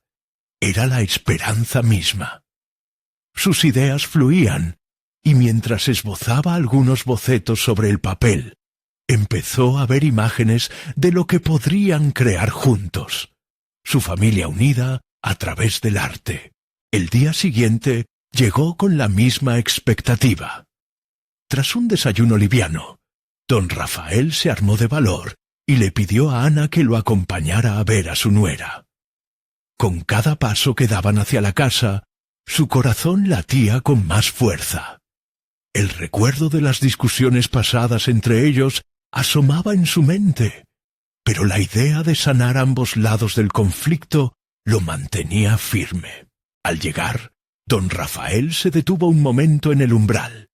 era la esperanza misma. Sus ideas fluían, y mientras esbozaba algunos bocetos sobre el papel, empezó a ver imágenes de lo que podrían crear juntos. Su familia unida a través del arte. El día siguiente llegó con la misma expectativa. Tras un desayuno liviano, don Rafael se armó de valor y le pidió a Ana que lo acompañara a ver a su nuera. Con cada paso que daban hacia la casa, su corazón latía con más fuerza. El recuerdo de las discusiones pasadas entre ellos asomaba en su mente, pero la idea de sanar ambos lados del conflicto lo mantenía firme. Al llegar, don Rafael se detuvo un momento en el umbral.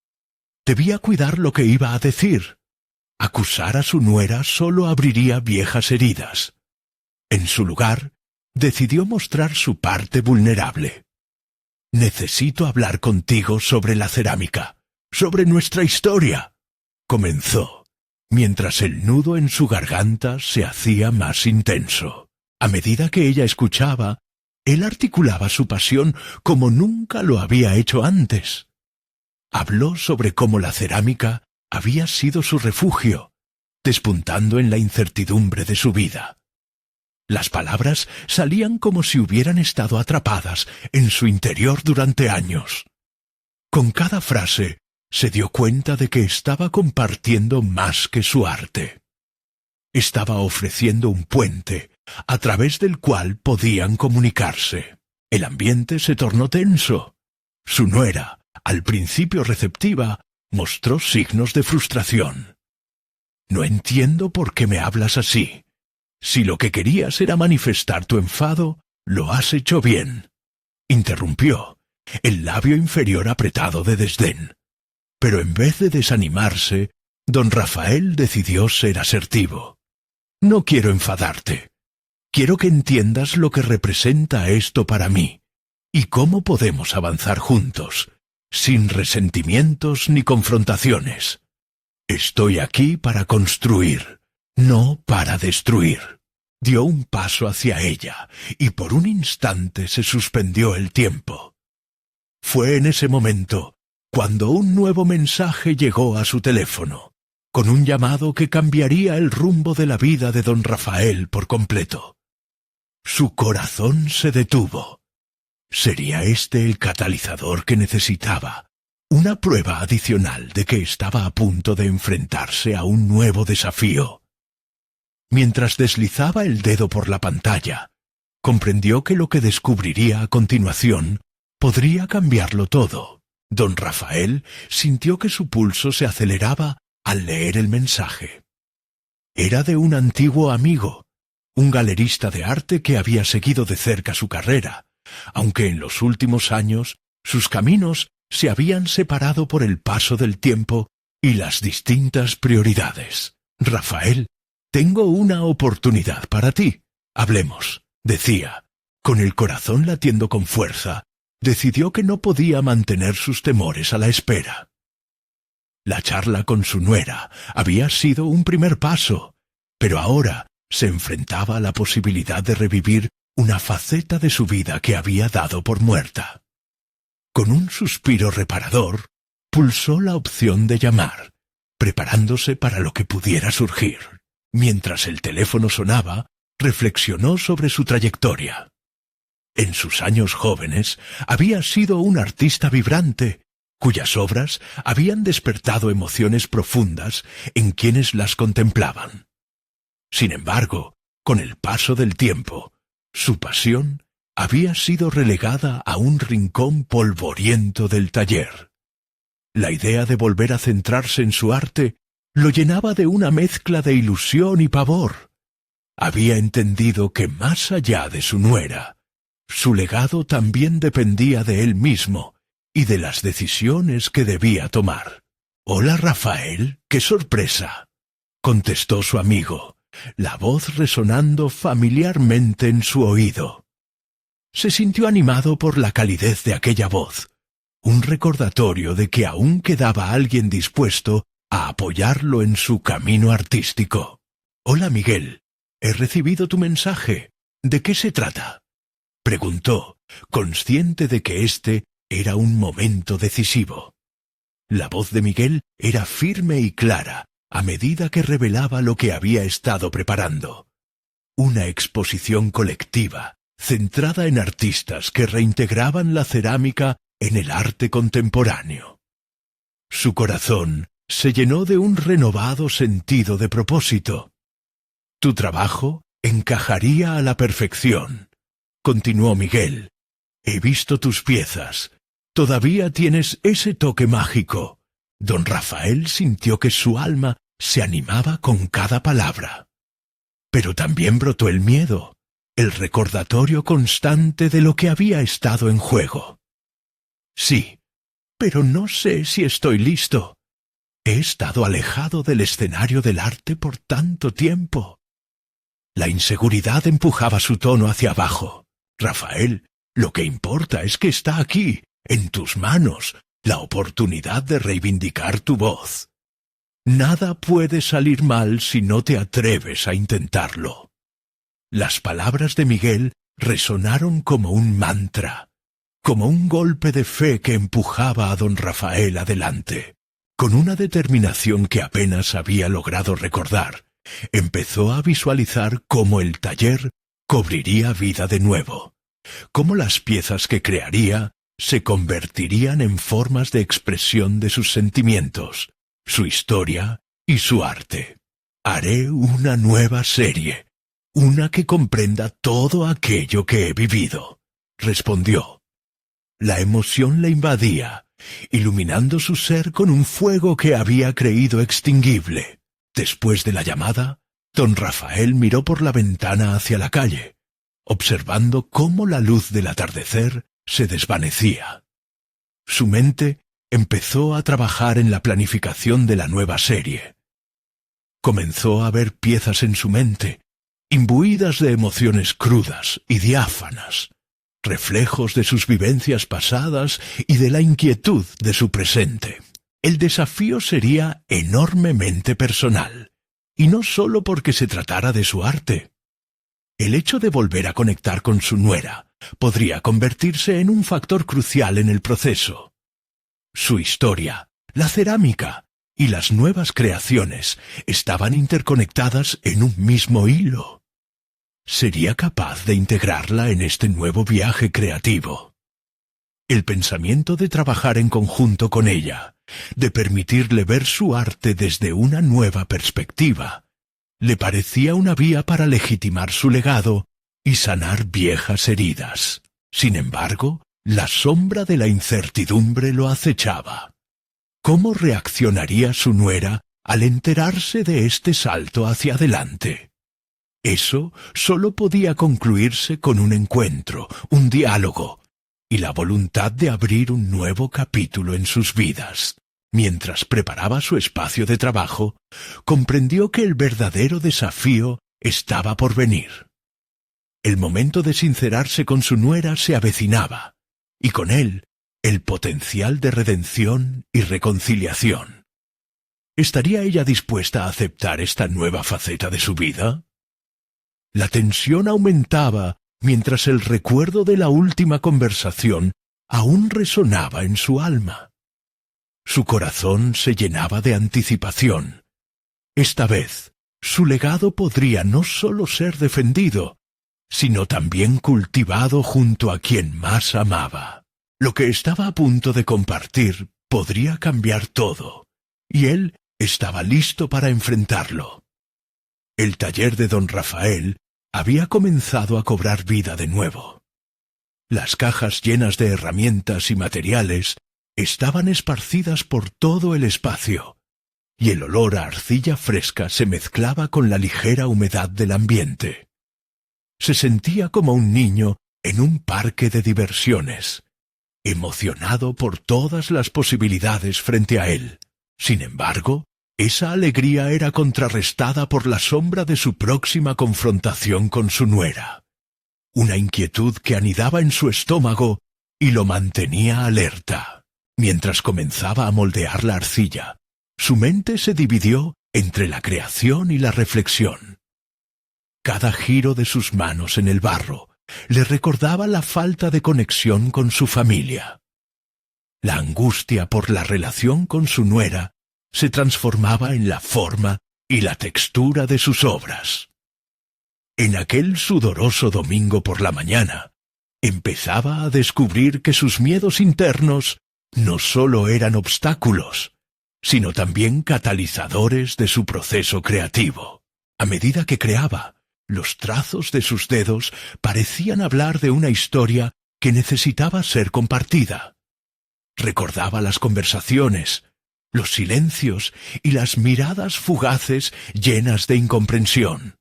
Debía cuidar lo que iba a decir. Acusar a su nuera solo abriría viejas heridas. En su lugar, decidió mostrar su parte vulnerable. «Necesito hablar contigo sobre la cerámica, sobre nuestra historia», comenzó, mientras el nudo en su garganta se hacía más intenso. A medida que ella escuchaba, él articulaba su pasión como nunca lo había hecho antes. Habló sobre cómo la cerámica había sido su refugio, despuntando en la incertidumbre de su vida. Las palabras salían como si hubieran estado atrapadas en su interior durante años. Con cada frase se dio cuenta de que estaba compartiendo más que su arte. Estaba ofreciendo un puente a través del cual podían comunicarse. El ambiente se tornó tenso. Su nuera, al principio receptiva, mostró signos de frustración. «No entiendo por qué me hablas así. Si lo que querías era manifestar tu enfado, lo has hecho bien», interrumpió, el labio inferior apretado de desdén. Pero en vez de desanimarse, don Rafael decidió ser asertivo. «No quiero enfadarte. Quiero que entiendas lo que representa esto para mí y cómo podemos avanzar juntos, sin resentimientos ni confrontaciones. Estoy aquí para construir, no para destruir». Dio un paso hacia ella y por un instante se suspendió el tiempo. Fue en ese momento cuando un nuevo mensaje llegó a su teléfono, con un llamado que cambiaría el rumbo de la vida de don Rafael por completo. Su corazón se detuvo. ¿Sería este el catalizador que necesitaba? Una prueba adicional de que estaba a punto de enfrentarse a un nuevo desafío. Mientras deslizaba el dedo por la pantalla, comprendió que lo que descubriría a continuación podría cambiarlo todo. Don Rafael sintió que su pulso se aceleraba al leer el mensaje. Era de un antiguo amigo, un galerista de arte que había seguido de cerca su carrera, aunque en los últimos años sus caminos se habían separado por el paso del tiempo y las distintas prioridades. «Rafael, tengo una oportunidad para ti. Hablemos», decía. Con el corazón latiendo con fuerza, decidió que no podía mantener sus temores a la espera. La charla con su nuera había sido un primer paso, pero ahora se enfrentaba a la posibilidad de revivir una faceta de su vida que había dado por muerta. Con un suspiro reparador, pulsó la opción de llamar, preparándose para lo que pudiera surgir. Mientras el teléfono sonaba, reflexionó sobre su trayectoria. En sus años jóvenes había sido un artista vibrante, cuyas obras habían despertado emociones profundas en quienes las contemplaban. Sin embargo, con el paso del tiempo, su pasión había sido relegada a un rincón polvoriento del taller. La idea de volver a centrarse en su arte lo llenaba de una mezcla de ilusión y pavor. Había entendido que más allá de su nuera, su legado también dependía de él mismo y de las decisiones que debía tomar. «Hola, Rafael, qué sorpresa». contestó su amigo, la voz resonando familiarmente en su oído. Se sintió animado por la calidez de aquella voz, un recordatorio de que aún quedaba alguien dispuesto a apoyarlo en su camino artístico. «Hola, Miguel. He recibido tu mensaje. ¿De qué se trata?», preguntó, consciente de que este era un momento decisivo. La voz de Miguel era firme y clara a medida que revelaba lo que había estado preparando. Una exposición colectiva, centrada en artistas que reintegraban la cerámica en el arte contemporáneo. Su corazón se llenó de un renovado sentido de propósito. «Tu trabajo encajaría a la perfección», continuó Miguel. «He visto tus piezas. Todavía tienes ese toque mágico». Don Rafael sintió que su alma se animaba con cada palabra. Pero también brotó el miedo, el recordatorio constante de lo que había estado en juego. «Sí, pero no sé si estoy listo. He estado alejado del escenario del arte por tanto tiempo». La inseguridad empujaba su tono hacia abajo. «Rafael, lo que importa es que está aquí, en tus manos, la oportunidad de reivindicar tu voz. Nada puede salir mal si no te atreves a intentarlo». Las palabras de Miguel resonaron como un mantra, como un golpe de fe que empujaba a don Rafael adelante. Con una determinación que apenas había logrado recordar, empezó a visualizar cómo el taller cobriría vida de nuevo, cómo las piezas que crearía se convertirían en formas de expresión de sus sentimientos, su historia y su arte. «Haré una nueva serie, una que comprenda todo aquello que he vivido», respondió. La emoción le invadía, iluminando su ser con un fuego que había creído extinguible. Después de la llamada, don Rafael miró por la ventana hacia la calle, observando cómo la luz del atardecer se desvanecía. Su mente empezó a trabajar en la planificación de la nueva serie. Comenzó a ver piezas en su mente, imbuidas de emociones crudas y diáfanas, reflejos de sus vivencias pasadas y de la inquietud de su presente. El desafío sería enormemente personal, y no solo porque se tratara de su arte. El hecho de volver a conectar con su nuera podría convertirse en un factor crucial en el proceso. Su historia, la cerámica y las nuevas creaciones estaban interconectadas en un mismo hilo. ¿Sería capaz de integrarla en este nuevo viaje creativo? El pensamiento de trabajar en conjunto con ella, de permitirle ver su arte desde una nueva perspectiva, le parecía una vía para legitimar su legado y sanar viejas heridas. Sin embargo, la sombra de la incertidumbre lo acechaba. ¿Cómo reaccionaría su nuera al enterarse de este salto hacia adelante? Eso solo podía concluirse con un encuentro, un diálogo, y la voluntad de abrir un nuevo capítulo en sus vidas. Mientras preparaba su espacio de trabajo, comprendió que el verdadero desafío estaba por venir. El momento de sincerarse con su nuera se avecinaba, y con él el potencial de redención y reconciliación. ¿Estaría ella dispuesta a aceptar esta nueva faceta de su vida? La tensión aumentaba mientras el recuerdo de la última conversación aún resonaba en su alma. Su corazón se llenaba de anticipación. Esta vez, su legado podría no solo ser defendido, sino también cultivado junto a quien más amaba. Lo que estaba a punto de compartir podría cambiar todo, y él estaba listo para enfrentarlo. El taller de don Rafael había comenzado a cobrar vida de nuevo. Las cajas llenas de herramientas y materiales estaban esparcidas por todo el espacio, y el olor a arcilla fresca se mezclaba con la ligera humedad del ambiente. Se sentía como un niño en un parque de diversiones, emocionado por todas las posibilidades frente a él. Sin embargo, Esa alegría era contrarrestada por la sombra de su próxima confrontación con su nuera. Una inquietud que anidaba en su estómago y lo mantenía alerta. Mientras comenzaba a moldear la arcilla, su mente se dividió entre la creación y la reflexión. Cada giro de sus manos en el barro le recordaba la falta de conexión con su familia. La angustia por la relación con su nuera se transformaba en la forma y la textura de sus obras. En aquel sudoroso domingo por la mañana, empezaba a descubrir que sus miedos internos no sólo eran obstáculos, sino también catalizadores de su proceso creativo. A medida que creaba, los trazos de sus dedos parecían hablar de una historia que necesitaba ser compartida. Recordaba las conversaciones, los silencios y las miradas fugaces llenas de incomprensión.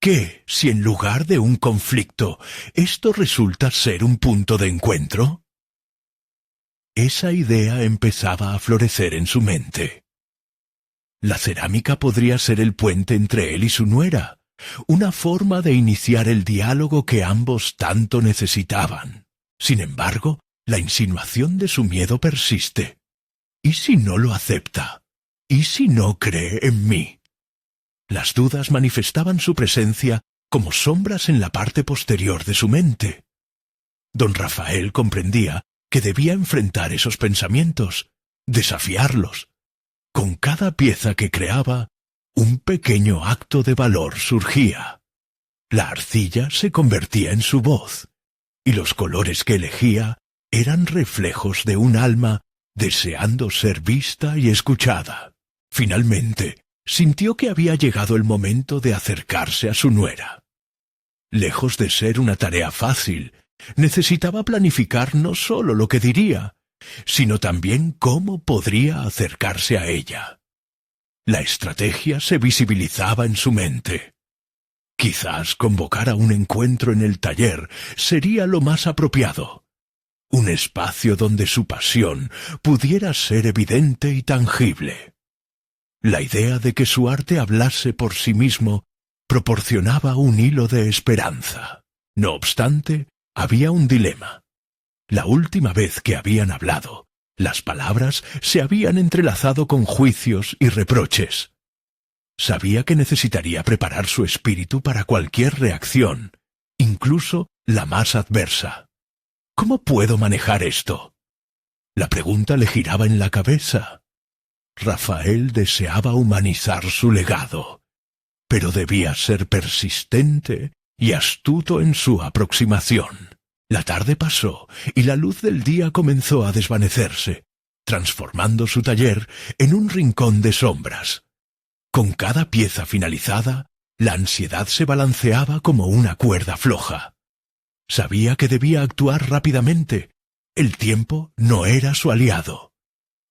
¿Qué si en lugar de un conflicto, esto resulta ser un punto de encuentro? Esa idea empezaba a florecer en su mente. La cerámica podría ser el puente entre él y su nuera, una forma de iniciar el diálogo que ambos tanto necesitaban. Sin embargo, la insinuación de su miedo persiste. ¿Y si no lo acepta? ¿Y si no cree en mí? Las dudas manifestaban su presencia como sombras en la parte posterior de su mente. Don Rafael comprendía que debía enfrentar esos pensamientos, desafiarlos. Con cada pieza que creaba, un pequeño acto de valor surgía. La arcilla se convertía en su voz, y los colores que elegía eran reflejos de un alma deseando ser vista y escuchada. Finalmente, sintió que había llegado el momento de acercarse a su nuera. Lejos de ser una tarea fácil, necesitaba planificar no solo lo que diría, sino también cómo podría acercarse a ella. La estrategia se visibilizaba en su mente. Quizás convocar a un encuentro en el taller sería lo más apropiado. Un espacio donde su pasión pudiera ser evidente y tangible. La idea de que su arte hablase por sí mismo proporcionaba un hilo de esperanza. No obstante, había un dilema. La última vez que habían hablado, las palabras se habían entrelazado con juicios y reproches. Sabía que necesitaría preparar su espíritu para cualquier reacción, incluso la más adversa. ¿Cómo puedo manejar esto? La pregunta le giraba en la cabeza. Rafael deseaba humanizar su legado, pero debía ser persistente y astuto en su aproximación. La tarde pasó y la luz del día comenzó a desvanecerse, transformando su taller en un rincón de sombras. Con cada pieza finalizada, la ansiedad se balanceaba como una cuerda floja. Sabía que debía actuar rápidamente. El tiempo no era su aliado.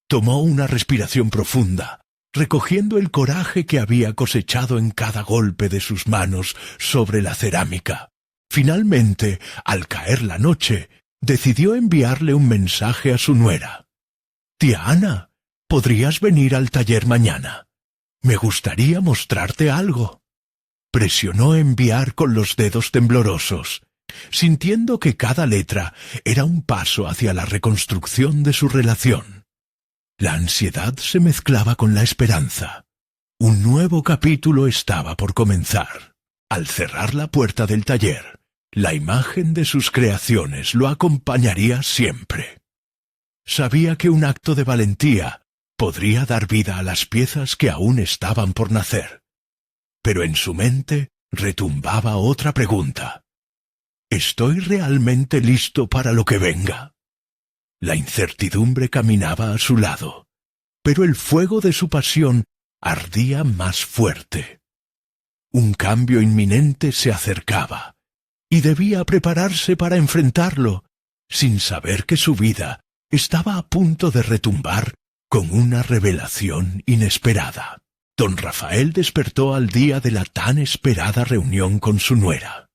Tomó una respiración profunda, recogiendo el coraje que había cosechado en cada golpe de sus manos sobre la cerámica. Finalmente, al caer la noche, decidió enviarle un mensaje a su nuera. «Tía Ana, ¿podrías venir al taller mañana? Me gustaría mostrarte algo». Presionó enviar con los dedos temblorosos, sintiendo que cada letra era un paso hacia la reconstrucción de su relación. La ansiedad se mezclaba con la esperanza. Un nuevo capítulo estaba por comenzar. Al cerrar la puerta del taller, la imagen de sus creaciones lo acompañaría siempre. Sabía que un acto de valentía podría dar vida a las piezas que aún estaban por nacer. Pero en su mente retumbaba otra pregunta. ¿Estoy realmente listo para lo que venga? La incertidumbre caminaba a su lado, pero el fuego de su pasión ardía más fuerte. Un cambio inminente se acercaba, y debía prepararse para enfrentarlo, sin saber que su vida estaba a punto de retumbar con una revelación inesperada. Don Rafael despertó al día de la tan esperada reunión con su nuera.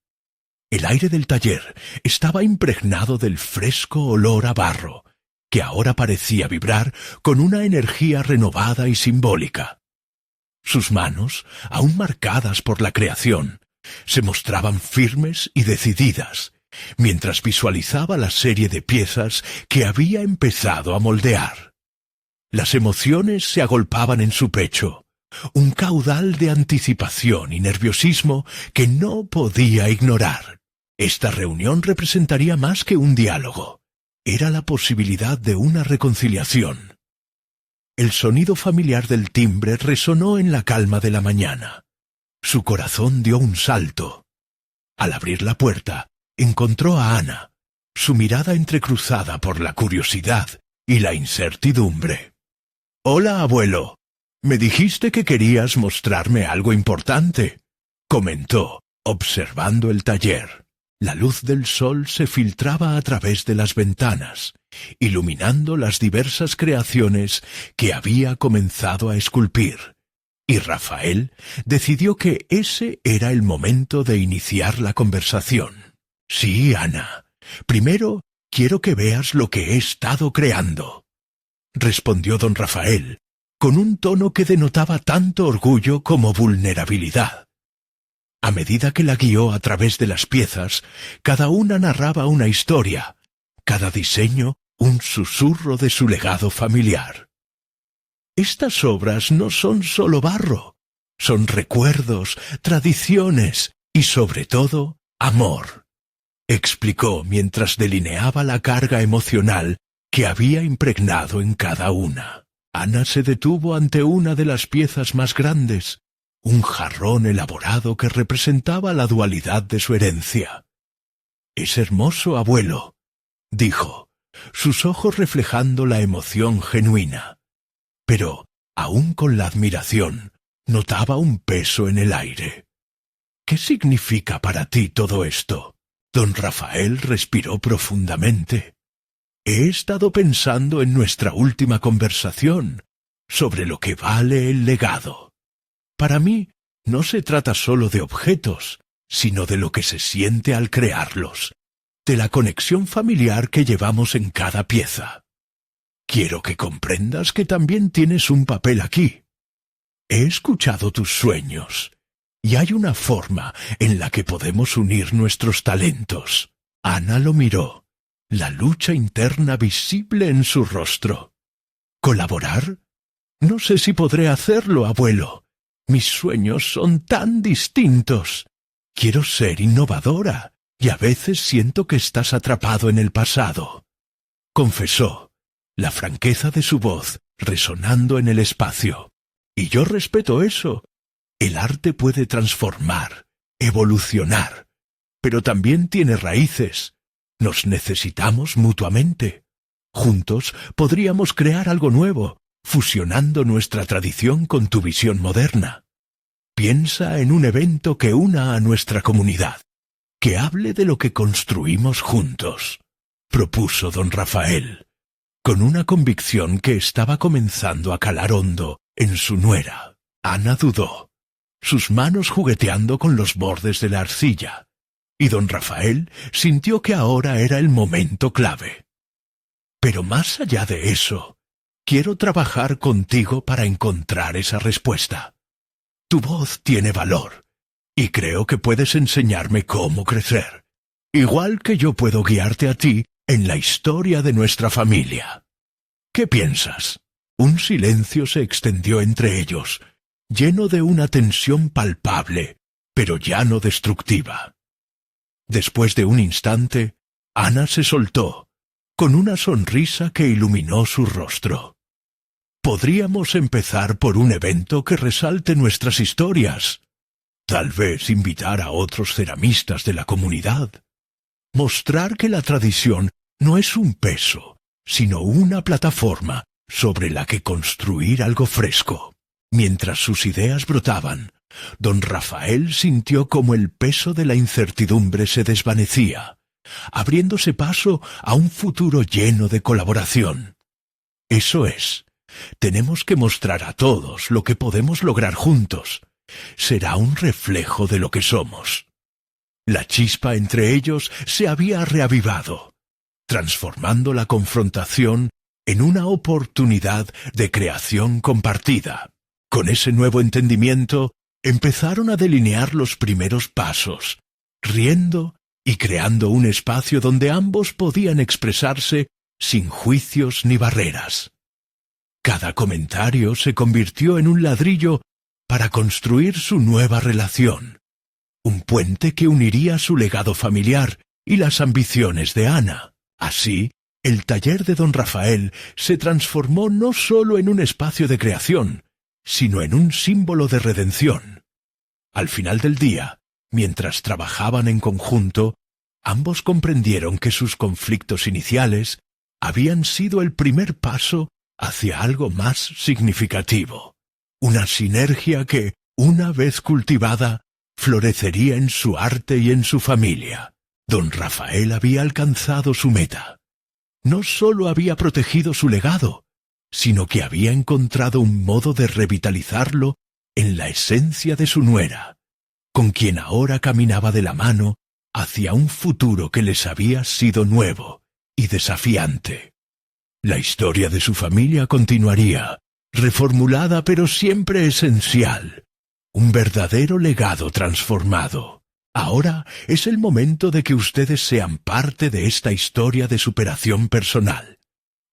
El aire del taller estaba impregnado del fresco olor a barro que ahora parecía vibrar con una energía renovada y simbólica. Sus manos, aún marcadas por la creación, se mostraban firmes y decididas, mientras visualizaba la serie de piezas que había empezado a moldear. Las emociones se agolpaban en su pecho, un caudal de anticipación y nerviosismo que no podía ignorar. Esta reunión representaría más que un diálogo. Era la posibilidad de una reconciliación. El sonido familiar del timbre resonó en la calma de la mañana. Su corazón dio un salto. Al abrir la puerta, encontró a Ana, su mirada entrecruzada por la curiosidad y la incertidumbre. «Hola, abuelo. Me dijiste que querías mostrarme algo importante», comentó, observando el taller. La luz del sol se filtraba a través de las ventanas, iluminando las diversas creaciones que había comenzado a esculpir, y Rafael decidió que ese era el momento de iniciar la conversación. «Sí, Ana. Primero quiero que veas lo que he estado creando», respondió don Rafael, con un tono que denotaba tanto orgullo como vulnerabilidad. A medida que la guió a través de las piezas, cada una narraba una historia, cada diseño un susurro de su legado familiar. «Estas obras no son solo barro, son recuerdos, tradiciones y, sobre todo, amor», explicó mientras delineaba la carga emocional que había impregnado en cada una. Ana se detuvo ante una de las piezas más grandes, un jarrón elaborado que representaba la dualidad de su herencia. «Es hermoso, abuelo», dijo, sus ojos reflejando la emoción genuina. Pero, aun con la admiración, notaba un peso en el aire. «¿Qué significa para ti todo esto?» Don Rafael respiró profundamente. «He estado pensando en nuestra última conversación, sobre lo que vale el legado. Para mí, no se trata solo de objetos, sino de lo que se siente al crearlos, de la conexión familiar que llevamos en cada pieza. Quiero que comprendas que también tienes un papel aquí. He escuchado tus sueños, y hay una forma en la que podemos unir nuestros talentos». Ana lo miró, la lucha interna visible en su rostro. «¿Colaborar? No sé si podré hacerlo, abuelo. Mis sueños son tan distintos. Quiero ser innovadora, y a veces siento que estás atrapado en el pasado», confesó, la franqueza de su voz resonando en el espacio. «Y yo respeto eso. El arte puede transformar, evolucionar, pero también tiene raíces. Nos necesitamos mutuamente. Juntos podríamos crear algo nuevo, fusionando nuestra tradición con tu visión moderna. Piensa en un evento que una a nuestra comunidad, que hable de lo que construimos juntos», propuso don Rafael, con una convicción que estaba comenzando a calar hondo en su nuera. Ana dudó, sus manos jugueteando con los bordes de la arcilla, y don Rafael sintió que ahora era el momento clave. «Pero más allá de eso, quiero trabajar contigo para encontrar esa respuesta. Tu voz tiene valor, y creo que puedes enseñarme cómo crecer, igual que yo puedo guiarte a ti en la historia de nuestra familia. ¿Qué piensas?» Un silencio se extendió entre ellos, lleno de una tensión palpable, pero ya no destructiva. Después de un instante, Ana se soltó, con una sonrisa que iluminó su rostro. «Podríamos empezar por un evento que resalte nuestras historias. Tal vez invitar a otros ceramistas de la comunidad. Mostrar que la tradición no es un peso, sino una plataforma sobre la que construir algo fresco». Mientras sus ideas brotaban, don Rafael sintió como el peso de la incertidumbre se desvanecía, abriéndose paso a un futuro lleno de colaboración. «Eso es. Tenemos que mostrar a todos lo que podemos lograr juntos. Será un reflejo de lo que somos». La chispa entre ellos se había reavivado, transformando la confrontación en una oportunidad de creación compartida. Con ese nuevo entendimiento, empezaron a delinear los primeros pasos, riendo y creando un espacio donde ambos podían expresarse sin juicios ni barreras. Cada comentario se convirtió en un ladrillo para construir su nueva relación, un puente que uniría su legado familiar y las ambiciones de Ana. Así, el taller de don Rafael se transformó no solo en un espacio de creación, sino en un símbolo de redención. Al final del día, mientras trabajaban en conjunto, ambos comprendieron que sus conflictos iniciales habían sido el primer paso hacia algo más significativo, una sinergia que, una vez cultivada, florecería en su arte y en su familia. Don Rafael había alcanzado su meta. No solo había protegido su legado, sino que había encontrado un modo de revitalizarlo en la esencia de su nuera, con quien ahora caminaba de la mano hacia un futuro que les había sido nuevo y desafiante. La historia de su familia continuaría, reformulada pero siempre esencial, un verdadero legado transformado. Ahora es el momento de que ustedes sean parte de esta historia de superación personal.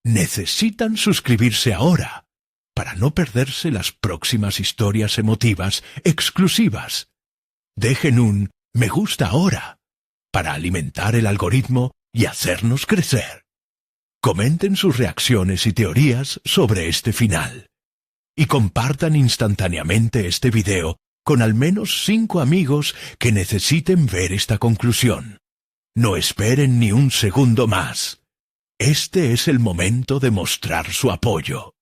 Necesitan suscribirse ahora para no perderse las próximas historias emotivas exclusivas. Dejen un me gusta ahora para alimentar el algoritmo y hacernos crecer. Comenten sus reacciones y teorías sobre este final. Y compartan instantáneamente este video con al menos 5 amigos que necesiten ver esta conclusión. No esperen ni un segundo más. Este es el momento de mostrar su apoyo.